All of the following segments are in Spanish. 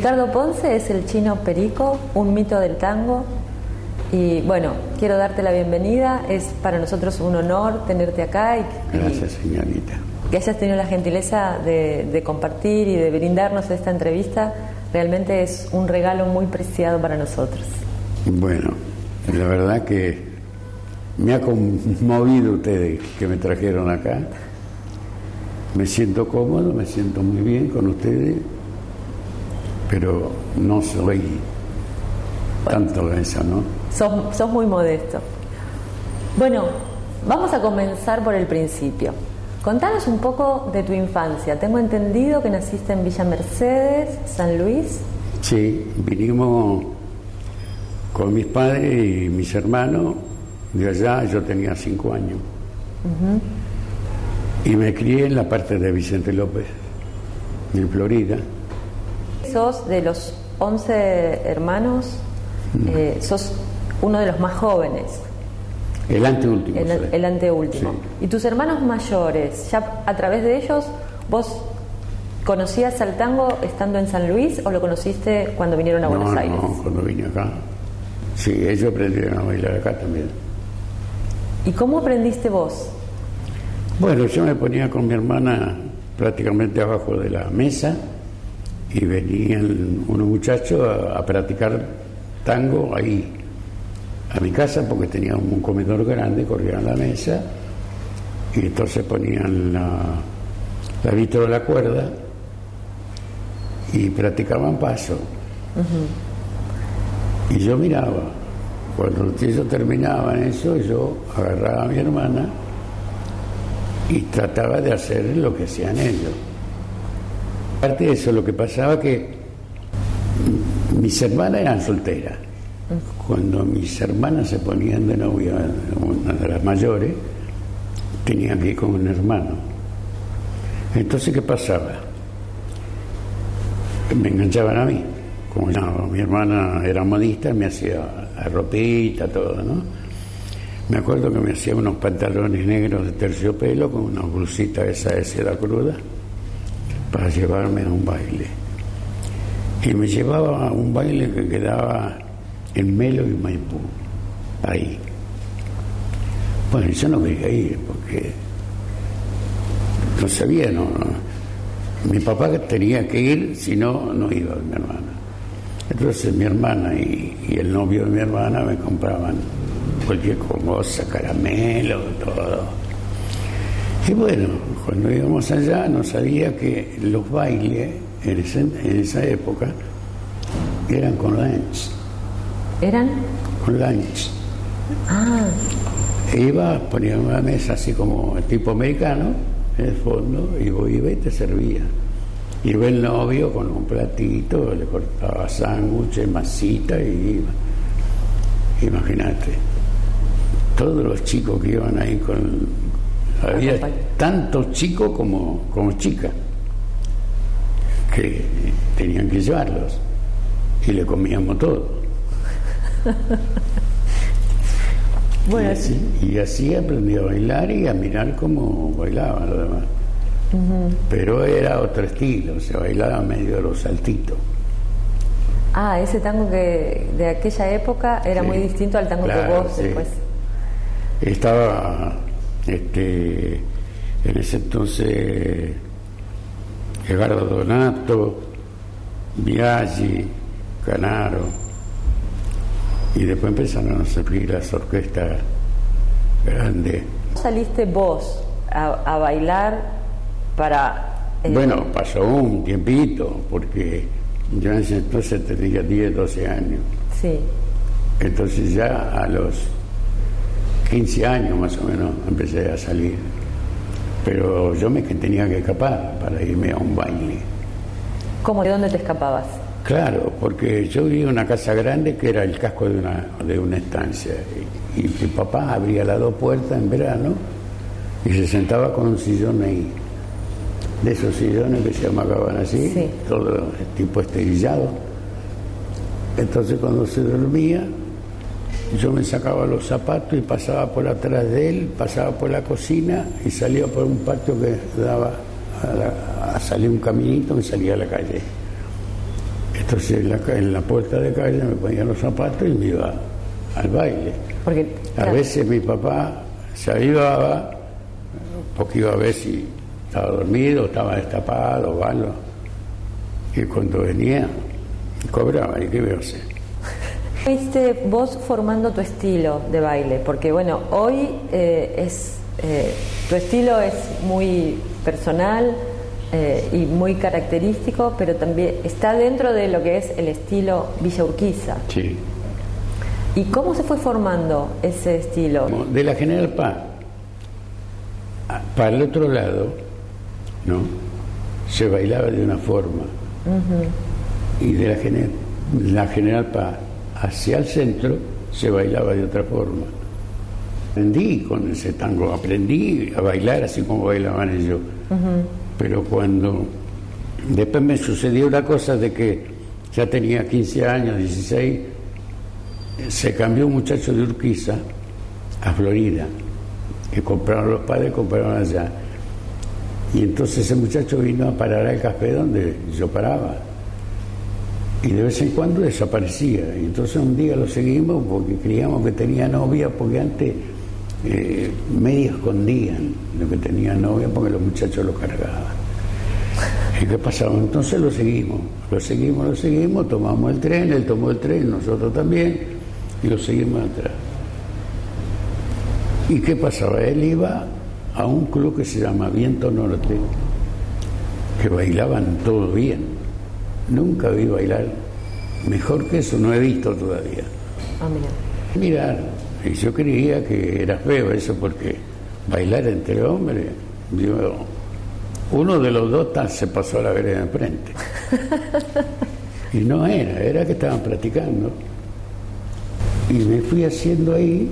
Ricardo Ponce es el Chino Perico, un mito del tango. Y bueno, quiero darte la bienvenida. Es para nosotros un honor tenerte acá. Gracias, señorita. Que hayas tenido la gentileza de compartir y de brindarnos esta entrevista. Realmente es un regalo muy preciado para nosotros. Bueno, la verdad que me ha conmovido ustedes que me trajeron acá. Me siento cómodo, me siento muy bien con ustedes, pero no soy tanto eso, ¿no? Sos muy modesto. Bueno, vamos a comenzar por el principio. Contanos un poco de tu infancia. Tengo entendido que naciste en Villa Mercedes, San Luis. Sí, vinimos con mis padres y mis hermanos de allá. Yo tenía 5 años. Y me crié en la parte de Vicente López, en Florida. Sos de los 11 hermanos, sos uno de los más jóvenes. El anteúltimo. El anteúltimo. Sí. ¿Y tus hermanos mayores, ya a través de ellos, vos conocías al tango estando en San Luis o lo conociste cuando vinieron a Buenos Aires? No, cuando vine acá. Sí, ellos aprendieron a bailar acá también. ¿Y cómo aprendiste vos? Bueno, yo me ponía con mi hermana prácticamente abajo de la mesa y venían unos muchachos a practicar tango ahí a mi casa, porque tenía un comedor grande, corrían la mesa y entonces ponían la vitro de la cuerda y practicaban paso. Y yo miraba. Cuando ellos terminaban eso, yo agarraba a mi hermana y trataba de hacer lo que hacían ellos. Aparte de eso, lo que pasaba que mis hermanas eran solteras. Cuando mis hermanas se ponían de novia, una de las mayores, tenían que ir con un hermano. Entonces, ¿qué pasaba? Me enganchaban a mí. Como mi hermana era modista, me hacía la ropita, todo, ¿no? Me acuerdo que me hacía unos pantalones negros de terciopelo con una blusita esa de seda cruda para llevarme a un baile. Y me llevaba a un baile que quedaba en Melo y Maipú, ahí. Bueno, yo no quería ir porque no sabía, no. Mi papá tenía que ir, si no, no iba mi hermana. Entonces mi hermana y el novio de mi hermana me compraban cualquier cosa, caramelo, todo. Y bueno, cuando íbamos allá no sabía que los bailes en esa época eran con lunch. ¿Eran? Con lunch. Ah. Iba, ponía una mesa así como tipo americano en el fondo y vos ibas y te servía. Iba el novio con un platito, le cortaba sándwiches, masita y iba. Imagínate, todos los chicos que iban ahí había tantos chicos como chicas que tenían que llevarlos y le comíamos todo. Bueno, y así aprendí a bailar y a mirar cómo bailaban los demás. Pero era otro estilo, se bailaba medio de los saltitos. Ah, ese tango que de aquella época era muy distinto al tango que vos después. Estaba en ese entonces Edgardo Donato, Biaggi, Canaro, y después empezaron a surgir las orquestas grandes. ¿Saliste vos a bailar para...? Bueno, pasó un tiempito, porque yo en ese entonces tenía 10, 12 años. Sí. Entonces ya a los 15 años más o menos empecé a salir. Pero yo me tenía que escapar para irme a un baile. ¿Cómo? ¿De dónde te escapabas? Claro, porque yo vivía en una casa grande que era el casco de una estancia. Y mi papá abría las 2 puertas en verano y se sentaba con un sillón ahí. De esos sillones que se llamaban así, todo tipo esterillado. Entonces cuando se dormía, yo me sacaba los zapatos y pasaba por atrás de él, pasaba por la cocina y salía por un patio que daba a salir un caminito que salía a la calle. Entonces en la puerta de calle me ponía los zapatos y me iba al baile. Porque, A veces mi papá se avivaba, porque iba a ver si estaba dormido, estaba destapado o algo. Y cuando venía, cobraba. ¿Y qué iba a hacer? ¿Fuiste vos formando tu estilo de baile? Porque bueno, hoy tu estilo es muy personal y muy característico, pero también está dentro de lo que es el estilo Villa Urquiza. Sí. ¿Y cómo se fue formando ese estilo? De la General Paz para el otro lado, ¿no? Se bailaba de una forma. Y de la General Paz hacia el centro se bailaba de otra forma. Aprendí con ese tango, aprendí a bailar así como bailaban ellos. Pero cuando después me sucedió una cosa de que ya tenía 15 años, 16, se cambió un muchacho de Urquiza a Florida, que compraron los padres, compraron allá. Y entonces ese muchacho vino a parar al café donde yo paraba. Y de vez en cuando desaparecía. Y entonces un día lo seguimos porque creíamos que tenía novia, porque antes medio escondían lo que tenía novia porque los muchachos lo cargaban. ¿Y qué pasaba? Entonces lo seguimos, tomamos el tren, él tomó el tren, nosotros también, y lo seguimos atrás. ¿Y qué pasaba? Él iba a un club que se llama Viento Norte, que bailaban todo bien. Nunca vi bailar mejor que eso, no he visto todavía. Mirar, y yo creía que era feo eso, porque bailar entre hombres, uno de los dos se pasó a la vereda de enfrente. Y no era que estaban practicando. Y me fui haciendo ahí,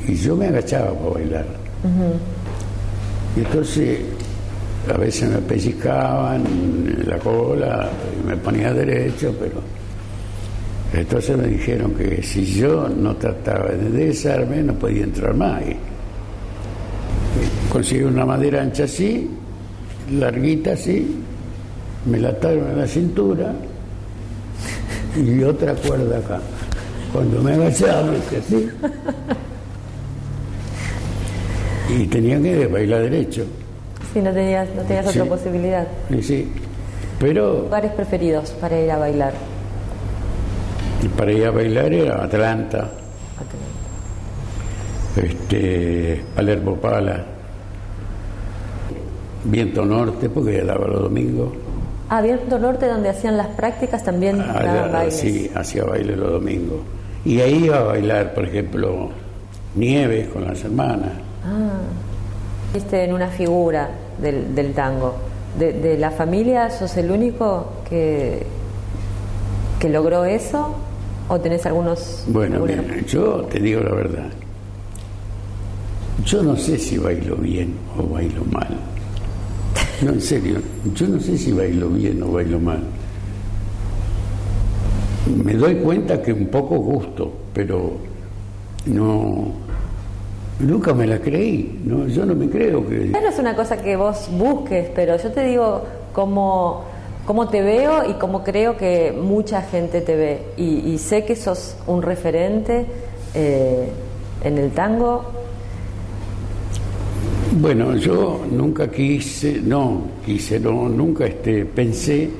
y yo me agachaba para bailar. Y entonces a veces me pellizcaban en la cola y me ponía derecho, pero entonces me dijeron que si yo no trataba de desarme no podía entrar más. Y conseguí una madera ancha así, larguita así, me la ataron en la cintura y otra cuerda acá. Cuando me agachaba me hice así y tenía que bailar derecho. Sí, no tenías otra posibilidad. Sí, pero... ¿Lugares preferidos para ir a bailar? Para ir a bailar era Atlanta, Palermo Pala, Viento Norte, porque ya daba los domingos. Viento Norte, donde hacían las prácticas, también daban bailes. Sí, hacía baile los domingos. Y ahí iba a bailar, por ejemplo, Nieves con las hermanas. Viste en una figura del tango. De la familia, ¿sos el único que logró eso? ¿O tenés algunos...? Bueno, mira, yo te digo la verdad. Yo no sé si bailo bien o bailo mal. No, en serio, yo no sé si bailo bien o bailo mal. Me doy cuenta que un poco gusto, pero nunca me la creí. No, yo no me creo que... No es una cosa que vos busques, pero yo te digo cómo te veo y cómo creo que mucha gente te ve. Y sé que sos un referente en el tango. Bueno, yo nunca nunca pensé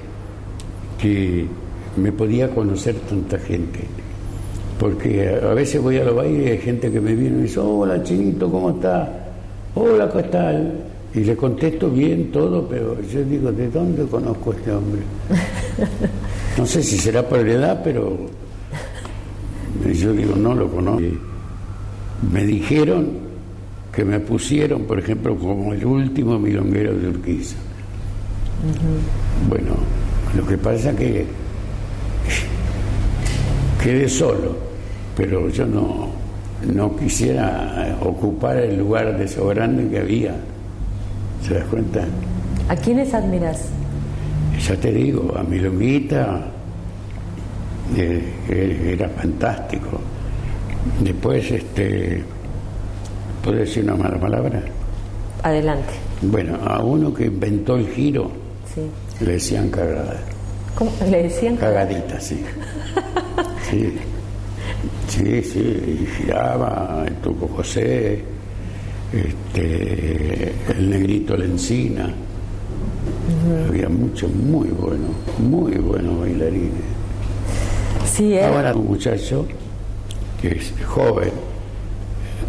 que me podía conocer tanta gente. Porque a veces voy a los bailes y hay gente que me viene y me dice: hola Chinito, ¿cómo estás? Hola, ¿qué tal? Y le contesto bien todo, pero yo digo: ¿de dónde conozco a este hombre? No sé si será por la edad, pero yo digo: no lo conozco. Me dijeron que me pusieron, por ejemplo, como el último milonguero de Urquiza. Bueno, lo que pasa es que quedé solo, pero yo no quisiera ocupar el lugar de eso grande que había. ¿Se das cuenta? ¿A quiénes admiras? Ya te digo, a Milonguita, era fantástico. Después, ¿puedo decir una mala palabra? Adelante. Bueno, a uno que inventó el giro, sí, le decían Cagada. ¿Cómo le decían? Cagadita, sí. Sí, sí, sí, y giraba el Tuco José, el Negrito Lencina. Había muchos muy buenos bailarines. Sí, ahora un muchacho que es joven,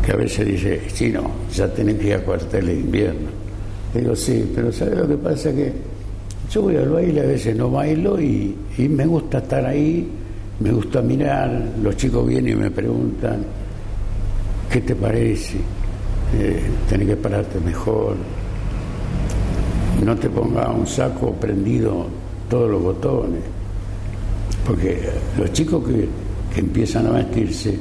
que a veces dice, Chino, ya tenés que ir a cuartel de invierno. Digo, sí, pero ¿sabes lo que pasa? Que yo voy al baile, a veces no bailo y me gusta estar ahí, me gusta mirar, los chicos vienen y me preguntan, ¿qué te parece? Tenés que pararte mejor, no te pongas un saco prendido todos los botones, porque los chicos que empiezan a vestirse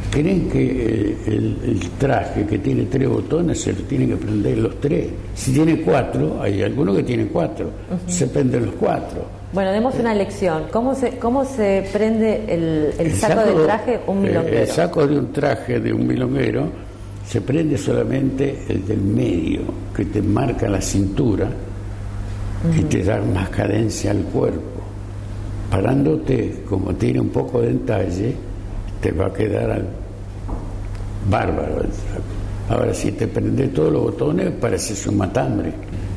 creen que el traje que tiene 3 botones se lo tienen que prender los 3. Si tiene 4, hay algunos que tienen 4, se prenden los 4. Bueno, demos una lección. ¿Cómo se prende el saco de traje un milonguero? El saco de un traje de un milonguero se prende solamente el del medio, que te marca la cintura y te da más cadencia al cuerpo. Parándote, como tiene un poco de entalle, te va a quedar bárbaro el saco. Ahora, si te prende todos los botones, pareces un matambre.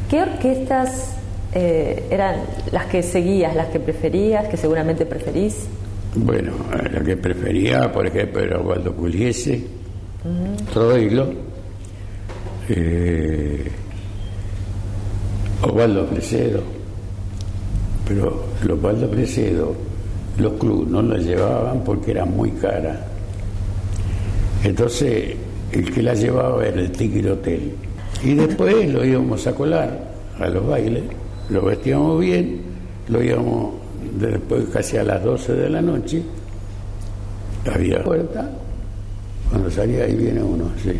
¿Qué orquestas eran las que seguías, las que preferías, que seguramente preferís? Bueno, la que prefería, por ejemplo, era Osvaldo Pugliese, Troilo, Osvaldo Precedo, pero los Osvaldo Precedo, los clubes no la llevaban porque era muy cara. Entonces, el que la llevaba era el Tiki Hotel. Y después lo íbamos a colar a los bailes, lo vestíamos bien, lo íbamos después casi a las 12 de la noche, había puerta, cuando salía ahí viene uno, sí.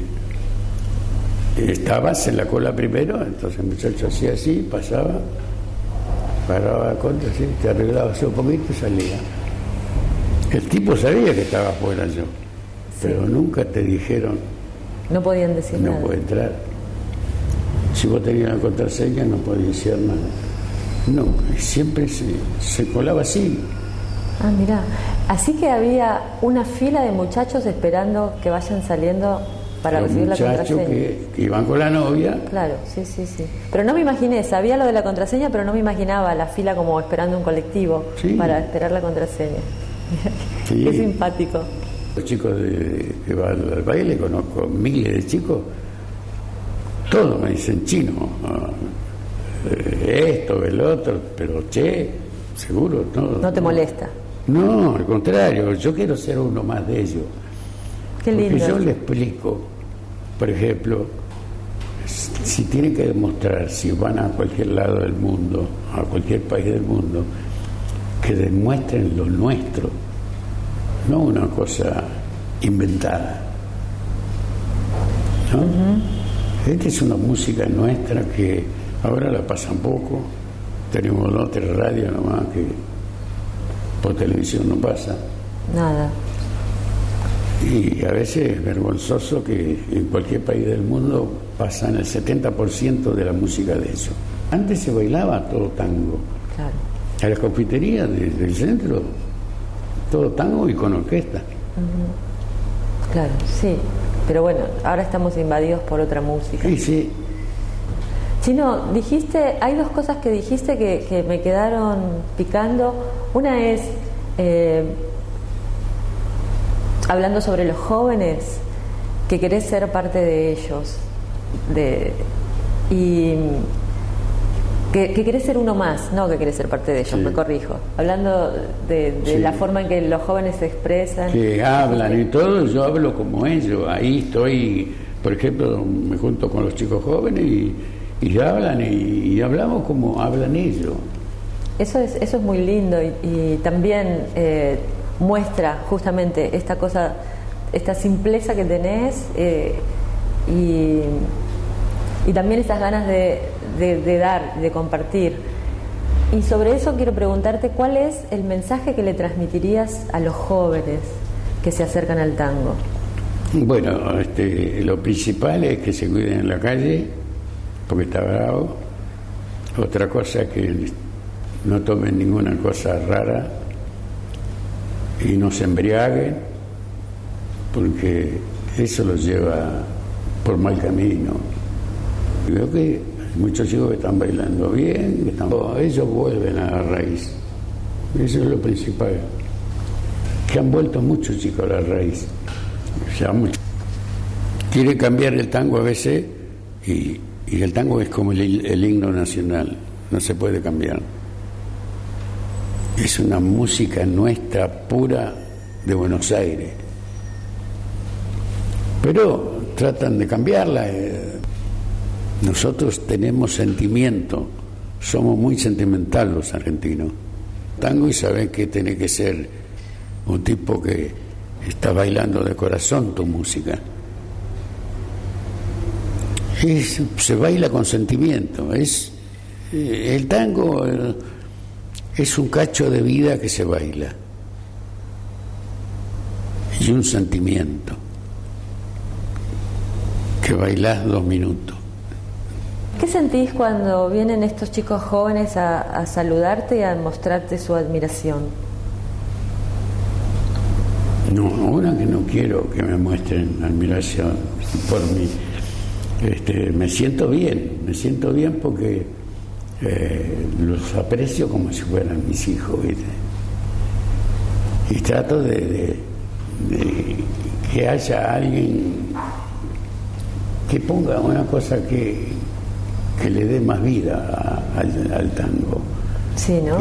Estabas en la cola primero, entonces el muchacho hacía así, pasaba, paraba la contra, así, te arreglabas un poquito y salía. El tipo sabía que estaba afuera yo, pero nunca te dijeron, no podían decir nada. No puede entrar. Si vos tenías la contraseña no podías decir nada. No, siempre se colaba así. Ah, mirá. Así que había una fila de muchachos esperando que vayan saliendo para recibir la contraseña. Que iban con la novia. Claro, sí. Pero no me imaginé, sabía lo de la contraseña, pero no me imaginaba la fila como esperando un colectivo para esperar la contraseña. Sí. Qué simpático. Los chicos que van al baile, conozco miles de chicos, todos me dicen Chino, esto, el otro, pero seguro. ¿No te molesta? No, al contrario, yo quiero ser uno más de ellos. Qué lindo. Porque yo le explico, por ejemplo, si tienen que demostrar, si van a cualquier lado del mundo, a cualquier país del mundo, que demuestren lo nuestro, no una cosa inventada, ¿no? Esta es una música nuestra que ahora la pasan poco, tenemos 2 o 3 radios nomás que por televisión no pasa nada, y a veces es vergonzoso que en cualquier país del mundo pasan el 70% de la música de eso. Antes se bailaba todo tango, claro. A las confiterías del centro todo tango y con orquesta. Claro, sí, pero bueno, ahora estamos invadidos por otra música. Sí. Chino, hay 2 cosas que dijiste que me quedaron picando. Una es, hablando sobre los jóvenes, que querés ser parte de ellos, y que querés ser uno más, no que querés ser parte de ellos, me corrijo. Hablando de la forma en que los jóvenes se expresan. Que hablan y todo, yo hablo como ellos. Ahí estoy, por ejemplo, me junto con los chicos jóvenes y hablan y hablamos como hablan ellos. Eso es muy lindo y también muestra justamente esta cosa, esta simpleza que tenés y también estas ganas de dar, de compartir. Y sobre eso quiero preguntarte, ¿cuál es el mensaje que le transmitirías a los jóvenes que se acercan al tango? Bueno, lo principal es que se cuiden en la calle, porque está bravo. Otra cosa es que no tomen ninguna cosa rara y no se embriaguen, porque eso los lleva por mal camino. Creo que hay muchos chicos que están bailando bien, ellos vuelven a la raíz. Eso es lo principal. Que han vuelto muchos chicos a la raíz. Ya mucho. Quiere cambiar el tango a veces y el tango es como el himno nacional, no se puede cambiar. Es una música nuestra pura de Buenos Aires. Pero tratan de cambiarla. Nosotros tenemos sentimiento, somos muy sentimentales los argentinos. Tango, y sabés que tiene que ser un tipo que está bailando de corazón tu música. Se baila con sentimiento. El tango es un cacho de vida que se baila y un sentimiento que bailás 2 minutos. ¿Qué sentís cuando vienen estos chicos jóvenes a saludarte y a mostrarte su admiración? No, ahora que no quiero que me muestren admiración por mí. Me siento bien porque los aprecio como si fueran mis hijos, ¿viste? Y trato de que haya alguien que ponga una cosa que le dé más vida al tango. Sí, ¿no?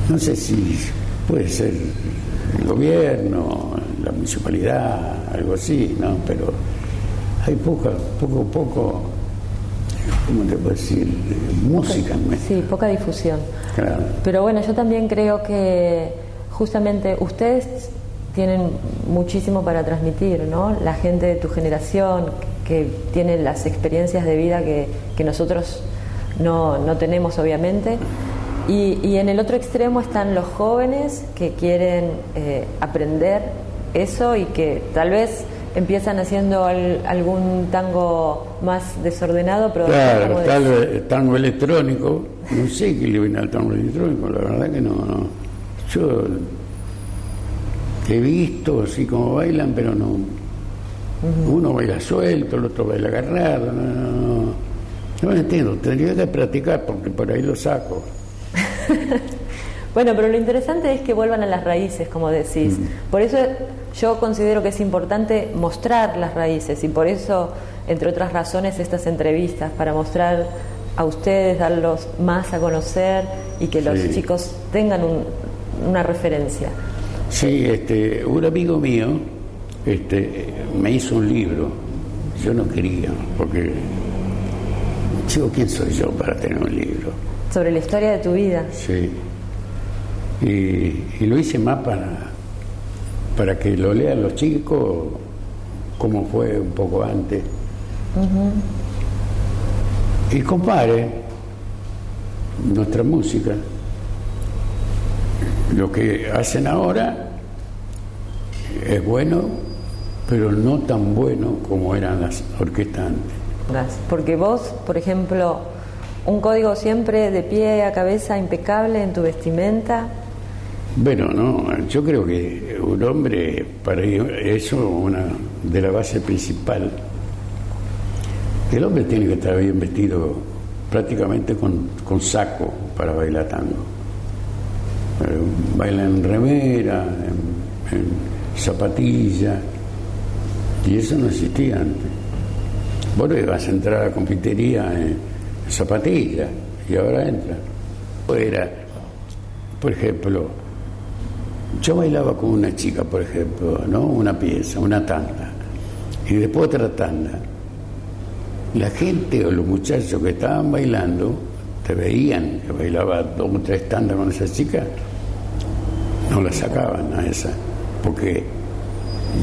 No sé si puede ser el gobierno, la municipalidad, algo así, ¿no? Pero hay poco, ¿cómo te puedo decir? Música. Sí, poca difusión. Claro. Pero bueno, yo también creo que justamente ustedes tienen muchísimo para transmitir, ¿no? La gente de tu generación que tiene las experiencias de vida que nosotros no tenemos, obviamente. Y en el otro extremo están los jóvenes que quieren aprender eso y que tal vez empiezan haciendo algún tango más desordenado, pero claro, tango electrónico. No sé qué le viene al tango electrónico, la verdad que no. Yo he visto así como bailan, pero no. Uno baila suelto, el otro baila agarrado. No entiendo, tendría que practicar porque por ahí lo saco. Bueno, pero lo interesante es que vuelvan a las raíces, como decís. Por eso yo considero que es importante mostrar las raíces y por eso, entre otras razones, estas entrevistas, para mostrar a ustedes, darlos más a conocer y que los chicos tengan una referencia. Sí, un amigo mío me hizo un libro. Yo no quería, porque chico, ¿quién soy yo para tener un libro? Sobre la historia de tu vida. Sí. Y lo hice más para que lo lean los chicos, como fue un poco antes. Y compare nuestra música, lo que hacen ahora es bueno, pero no tan bueno como eran las orquestas antes. Gracias. Porque vos, por ejemplo, un código siempre de pie a cabeza, impecable en tu vestimenta. Bueno, no, yo creo que un hombre, para eso, una de la base principal, el hombre tiene que estar bien vestido prácticamente con saco para bailar tango. Baila en remera, en zapatilla, y eso no existía antes. Vos ibas a entrar a la confitería en zapatilla y ahora entra. Era, por ejemplo, yo bailaba con una chica, por ejemplo, ¿no? Una pieza, una tanda, y después otra tanda. La gente o los muchachos que estaban bailando te veían que bailaba 2 o 3 tandas con esa chica, no la sacaban a esa, porque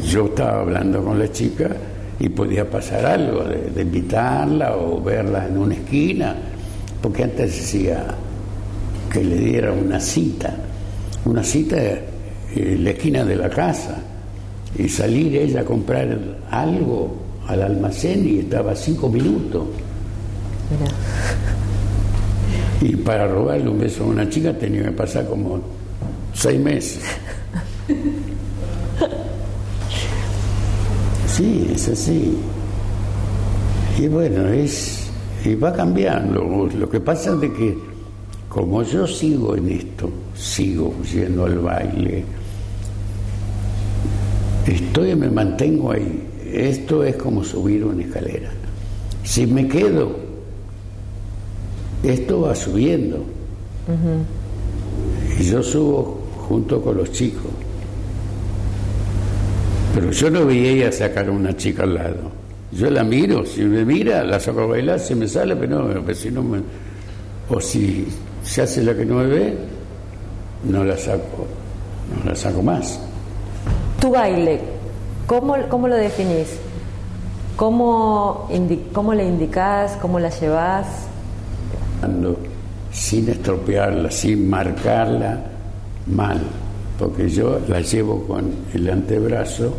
yo estaba hablando con la chica y podía pasar algo, de invitarla o verla en una esquina, porque antes decía que le diera una cita en la esquina de la casa, y salir ella a comprar algo al almacén y estaba 5 minutos. Y para robarle un beso a una chica tenía que pasar como 6 meses. Sí, es así. Y bueno, y va cambiando. Lo que pasa es de que como yo sigo en esto, sigo yendo al baile, me mantengo ahí. Esto es como subir una escalera. Si me quedo, esto va subiendo. Uh-huh. Y yo subo junto con los chicos. Pero yo no veía sacar a una chica al lado. Yo la miro, si me mira, la saco a bailar, si me sale, pero no, pero si no me... O si se hace la que no me ve, no la saco más. Tu baile, ¿cómo lo definís? ¿Cómo le indicás? ¿Cómo la llevás? Sin estropearla, sin marcarla mal, porque yo la llevo con el antebrazo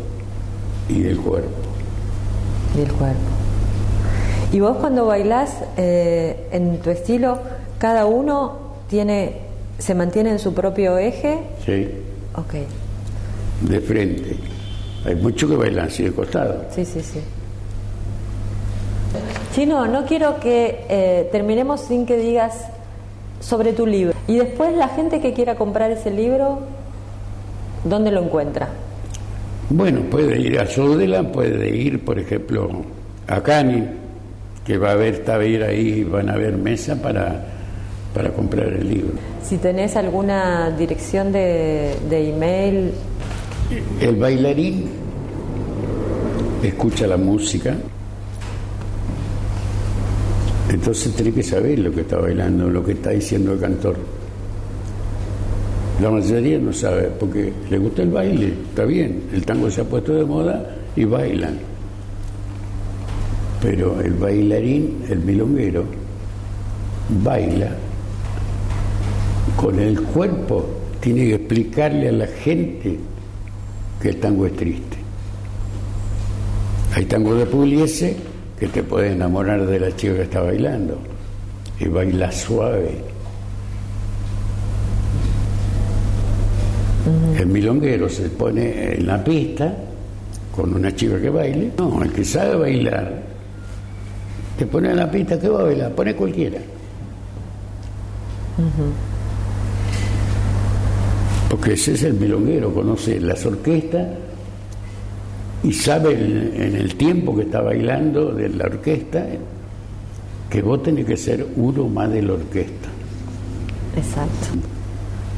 y el cuerpo. Y el cuerpo. ¿Y vos cuando bailás en tu estilo, cada uno se mantiene en su propio eje? Sí. Ok. De frente. Hay muchos que bailan así de costado. Sí. Chino, no quiero que terminemos sin que digas sobre tu libro. Y después la gente que quiera comprar ese libro, ¿dónde lo encuentra? Bueno, puede ir a Sodela, puede ir, por ejemplo, a Cani, que va a haber taller ahí, van a haber mesa para comprar el libro. Si tenés alguna dirección de email. El bailarín escucha la música, entonces tiene que saber lo que está bailando, lo que está diciendo el cantor. La mayoría no sabe, porque le gusta el baile, está bien, el tango se ha puesto de moda y bailan. Pero el bailarín, el milonguero, baila con el cuerpo, tiene que explicarle a la gente que el tango es triste. Hay tango de Pugliese que te puede enamorar de la chica que está bailando y baila suave. Uh-huh. El milonguero se pone en la pista con una chica que baile. No, el que sabe bailar te pone en la pista, ¿qué va a bailar? Pone cualquiera. Uh-huh. Porque ese es el milonguero, conoce las orquestas y sabe en el tiempo que está bailando de la orquesta que vos tenés que ser uno más de la orquesta. Exacto.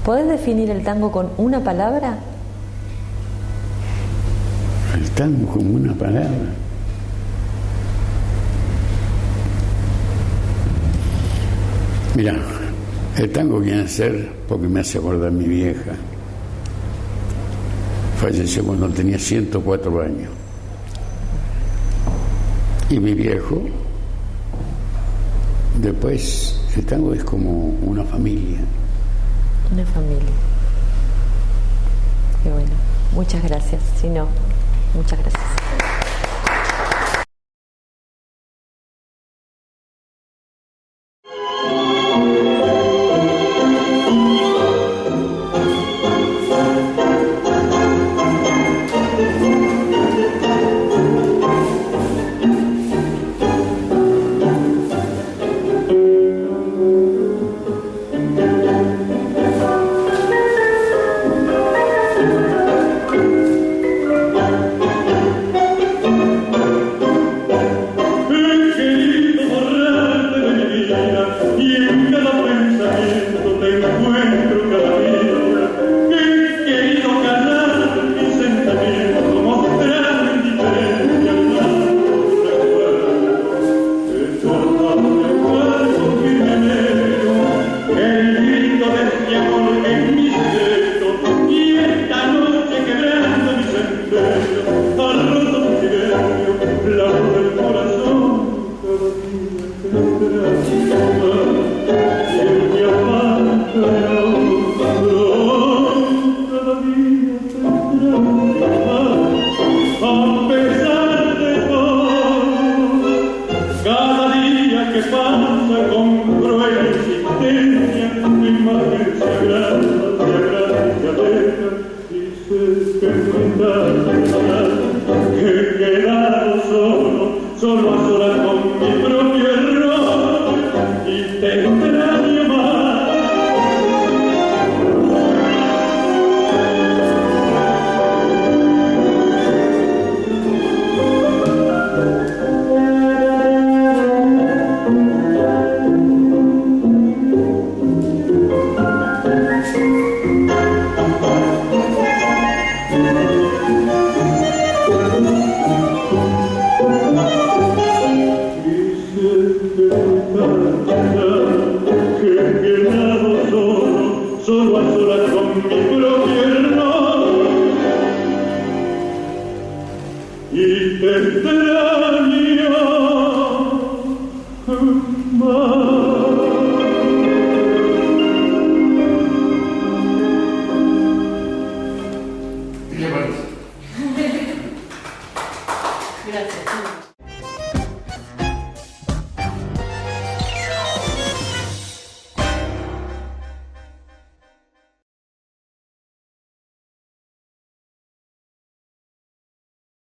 ¿Podés definir el tango con una palabra? El tango con una palabra. Mirá, el tango viene a ser, porque me hace acordar mi vieja. Falleció cuando tenía 104 años. Y mi viejo, después, el tango es como una familia. Una familia. Qué bueno. Muchas gracias. Si no, muchas gracias. Cada día que pasa con cruel insistencia y te extrañe